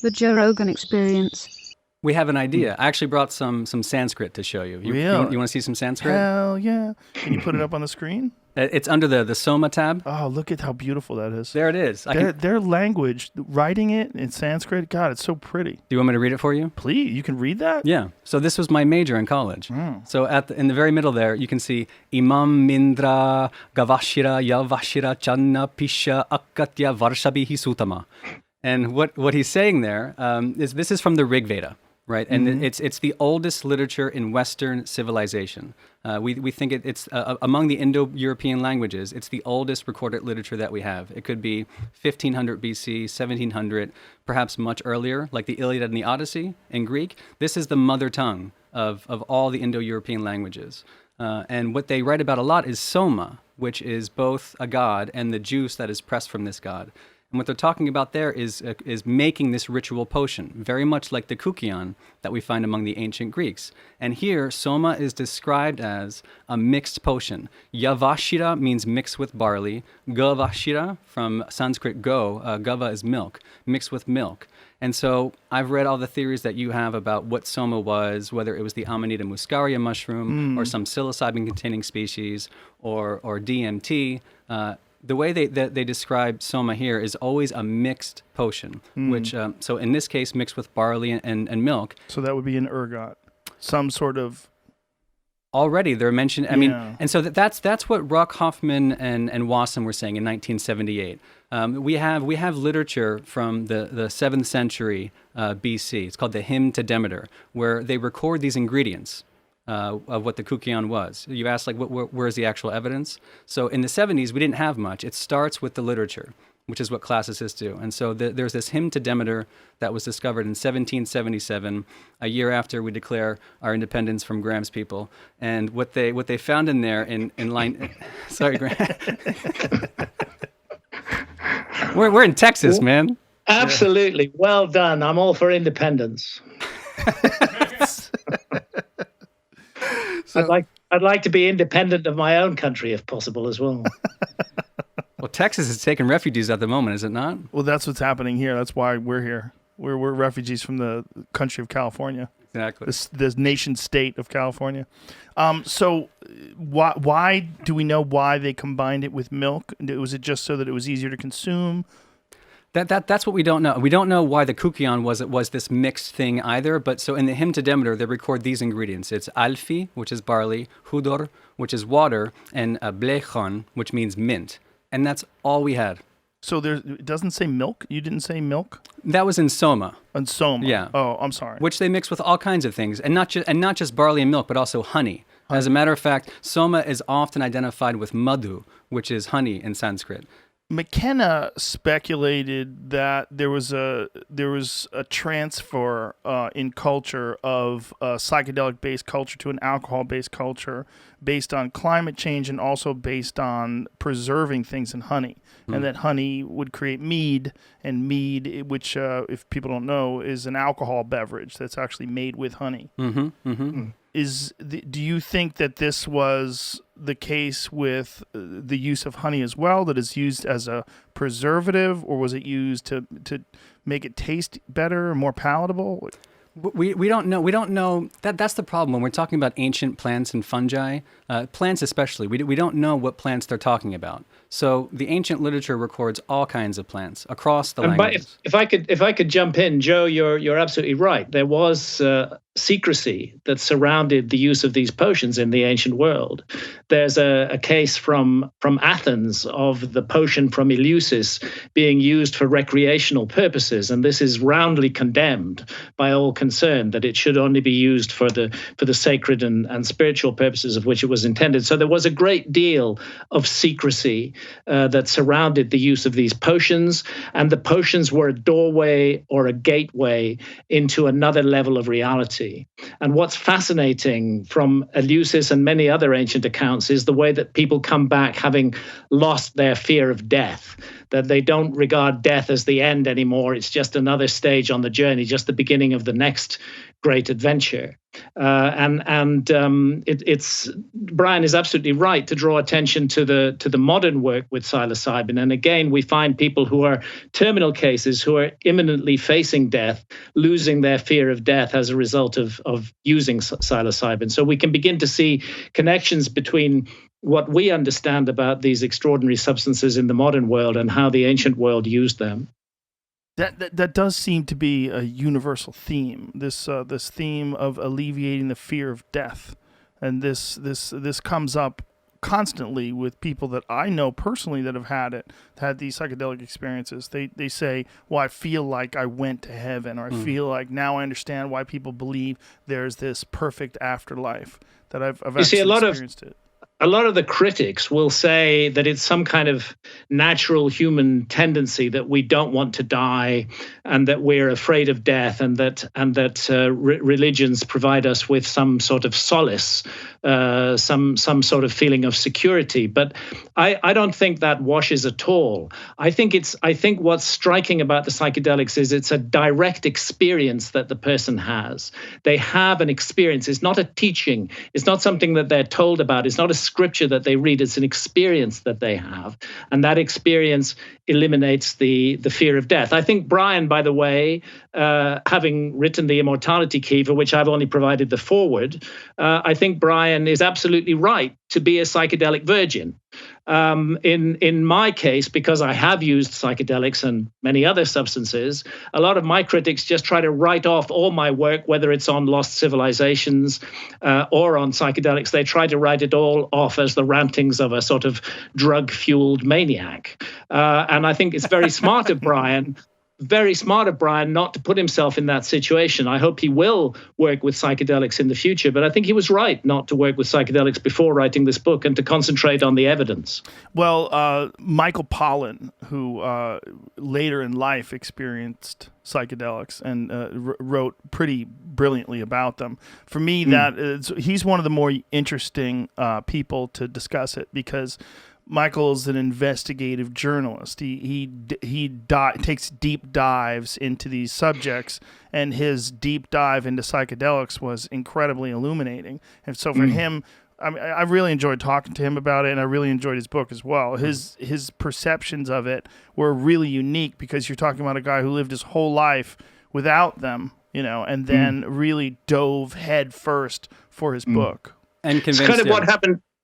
The Joe Rogan Experience. We have an idea. I actually brought some Sanskrit to show you. You want to see some Sanskrit? Hell yeah. Can you put it up on the screen? It's under the Soma tab. Oh, look at how beautiful that is. There it is. Their language, writing it in Sanskrit, God, it's so pretty. Do you want me to read it for you? Please, you can read that? Yeah. So this was my major in college. So in the very middle there, you can see Imam Mindra Gavashira Yavashira Channa Pisha Akatya Varshabhihi Sutama. And what he's saying there is this is from the Rig Veda. Right, and it's the oldest literature in Western civilization. We think it's among the Indo-European languages. It's the oldest recorded literature that we have. It could be 1500 BC, 1700, perhaps much earlier, like the Iliad and the Odyssey in Greek. This is the mother tongue of all the Indo-European languages. And what they write about a lot is soma, which is both a god and the juice that is pressed from this god. And what they're talking about there is making this ritual potion, very much like the kukion that we find among the ancient Greeks. And here, soma is described as a mixed potion. Yavashira means mixed with barley. Gavashira, from Sanskrit go, gava is milk, mixed with milk. And so I've read all the theories that you have about what soma was, whether it was the Amanita muscaria mushroom or some psilocybin-containing species or DMT. The way they describe soma here is always a mixed potion, which, so in this case, mixed with barley and milk. So that would be an ergot, some sort of... Already they're mentioned, I mean, and so that's what Rock Hoffman and Wasson were saying in 1978. We have literature from the 7th century BC. It's called the Hymn to Demeter, where they record these ingredients. Of what the kukion was. You asked, like, where's the actual evidence? So in the 70s, we didn't have much. It starts with the literature, which is what classicists do. And so there's this hymn to Demeter that was discovered in 1777, a year after we declare our independence from Graham's people. And what they found in there in line... Sorry, Graham. We're in Texas, man. Absolutely. Well done. I'm all for independence. I'd like to be independent of my own country if possible as well. Well, Texas is taking refugees at the moment, is it not? Well, that's what's happening here. That's why we're here. We're refugees from the country of California. Exactly. This nation state of California. So why do we know why they combined it with milk? Was it just so that it was easier to consume? That's what we don't know. We don't know why the kukion was this mixed thing either. But so in the Hymn to Demeter, they record these ingredients. It's alfi, which is barley, hudor, which is water, and blechon, which means mint. And that's all we had. So it doesn't say milk? You didn't say milk? That was in soma. In soma. Yeah. Oh, I'm sorry. Which they mix with all kinds of things, and not just barley and milk, but also honey. As a matter of fact, soma is often identified with madhu, which is honey in Sanskrit. McKenna speculated that there was a transfer in culture of psychedelic-based culture to an alcohol-based culture based on climate change and also based on preserving things in honey. And that honey would create mead, and mead, which, if people don't know, is an alcohol beverage that's actually made with honey. Do you think that this was the case with the use of honey as well, that is used as a preservative, or was it used to make it taste better or more palatable? We don't know. We don't know. That's the problem when we're talking about ancient plants and fungi, plants especially. We don't know what plants they're talking about. So the ancient literature records all kinds of plants across the languages. But if I could jump in, Joe, you're absolutely right. There was secrecy that surrounded the use of these potions in the ancient world. There's a case from Athens of the potion from Eleusis being used for recreational purposes, and this is roundly condemned by all concerned, that it should only be used for the sacred and spiritual purposes of which it was intended. So there was a great deal of secrecy that surrounded the use of these potions, and the potions were a doorway or a gateway into another level of reality. And what's fascinating from Eleusis and many other ancient accounts is the way that people come back having lost their fear of death, that they don't regard death as the end anymore. It's just another stage on the journey, just the beginning of the next great adventure. It's Brian is absolutely right to draw attention to the modern work with psilocybin. And again, we find people who are terminal cases who are imminently facing death, losing their fear of death as a result of using psilocybin. So we can begin to see connections between what we understand about these extraordinary substances in the modern world and how the ancient world used them. That does seem to be a universal theme. This theme of alleviating the fear of death, and this comes up constantly with people that I know personally that have had these psychedelic experiences. They say, "Well, I feel like I went to heaven," or "I feel like now I understand why people believe there's this perfect afterlife." That I've actually experienced it. A lot of the critics will say that it's some kind of natural human tendency that we don't want to die, and that we're afraid of death, and that religions provide us with some sort of solace, some sort of feeling of security. But I don't think that washes at all. I think what's striking about the psychedelics is it's a direct experience that the person has. They have an experience. It's not a teaching. It's not something that they're told about. It's not a scripture that they read. It's an experience that they have, and that experience eliminates the fear of death. I think Brian, by the way, having written The Immortality Key, for which I've only provided the foreword, I think Brian is absolutely right to be a psychedelic virgin. In my case, because I have used psychedelics and many other substances, a lot of my critics just try to write off all my work, whether it's on lost civilizations or on psychedelics. They try to write it all off as the rantings of a sort of drug-fueled maniac. And I think it's very smart of Brian not to put himself in that situation. I hope he will work with psychedelics in the future, but I think he was right not to work with psychedelics before writing this book and to concentrate on the evidence. Well, Michael Pollan, who later in life experienced psychedelics and wrote pretty brilliantly about them. For me, he's one of the more interesting people to discuss it, because Michael's an investigative journalist. He takes deep dives into these subjects, and his deep dive into psychedelics was incredibly illuminating. And so for him, I really enjoyed talking to him about it, and I really enjoyed his book as well. His perceptions of it were really unique, because you're talking about a guy who lived his whole life without them, and then really dove head first for his book. And convinced it's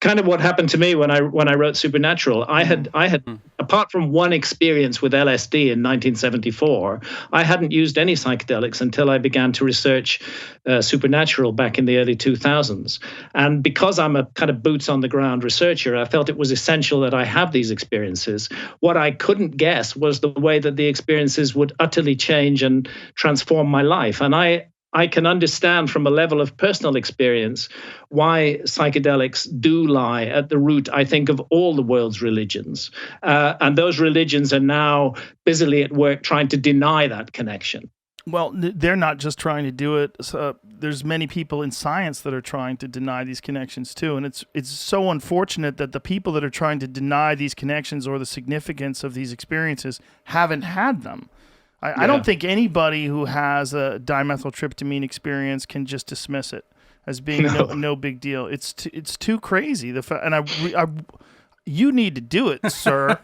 kind of what happened to me when I wrote Supernatural. I had apart from one experience with LSD in 1974, I hadn't used any psychedelics until I began to research Supernatural back in the early 2000s. And because I'm a kind of boots on the ground researcher, I felt it was essential that I have these experiences. What I couldn't guess was the way that the experiences would utterly change and transform my life. And I can understand from a level of personal experience why psychedelics do lie at the root, I think, of all the world's religions. And those religions are now busily at work trying to deny that connection. Well, they're not just trying to do it. There's many people in science that are trying to deny these connections too. And it's so unfortunate that the people that are trying to deny these connections or the significance of these experiences haven't had them. I don't think anybody who has a dimethyltryptamine experience can just dismiss it as being no big deal. It's too crazy. You need to do it, sir.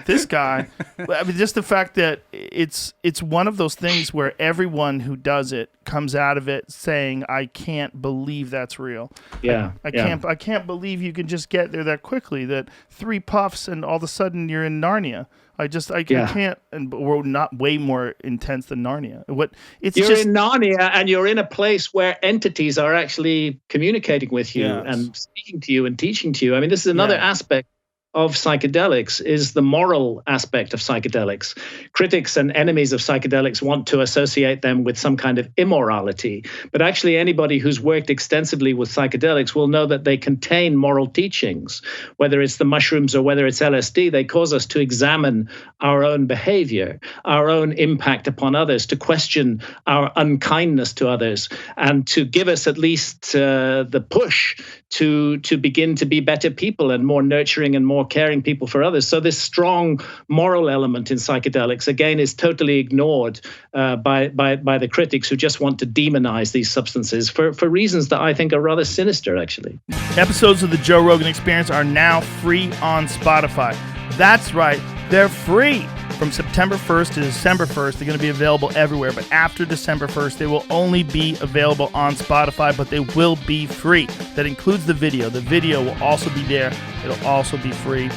This guy. I mean, just the fact that it's one of those things where everyone who does it comes out of it saying, "I can't believe that's real." Yeah, I can't believe you can just get there that quickly. That 3 puffs and all of a sudden you're in Narnia. I can't, and we're not way more intense than Narnia. You're in Narnia, and you're in a place where entities are actually communicating with you and speaking to you and teaching to you. I mean, this is another aspect of psychedelics, is the moral aspect of psychedelics. Critics and enemies of psychedelics want to associate them with some kind of immorality, but actually anybody who's worked extensively with psychedelics will know that they contain moral teachings. Whether it's the mushrooms or whether it's LSD, they cause us to examine our own behavior, our own impact upon others, to question our unkindness to others, and to give us at least the push to begin to be better people and more nurturing and more caring people for others. So this strong moral element in psychedelics, again, is totally ignored by the critics who just want to demonize these substances for reasons that I think are rather sinister, actually. Episodes of the Joe Rogan Experience are now free on Spotify. That's right, they're free. From September 1st to December 1st, they're going to be available everywhere. But after December 1st, they will only be available on Spotify, but they will be free. That includes the video. The video will also be there. It'll also be free.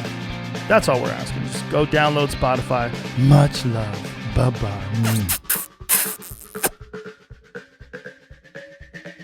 That's all we're asking. Just go download Spotify. Much love. Bye-bye.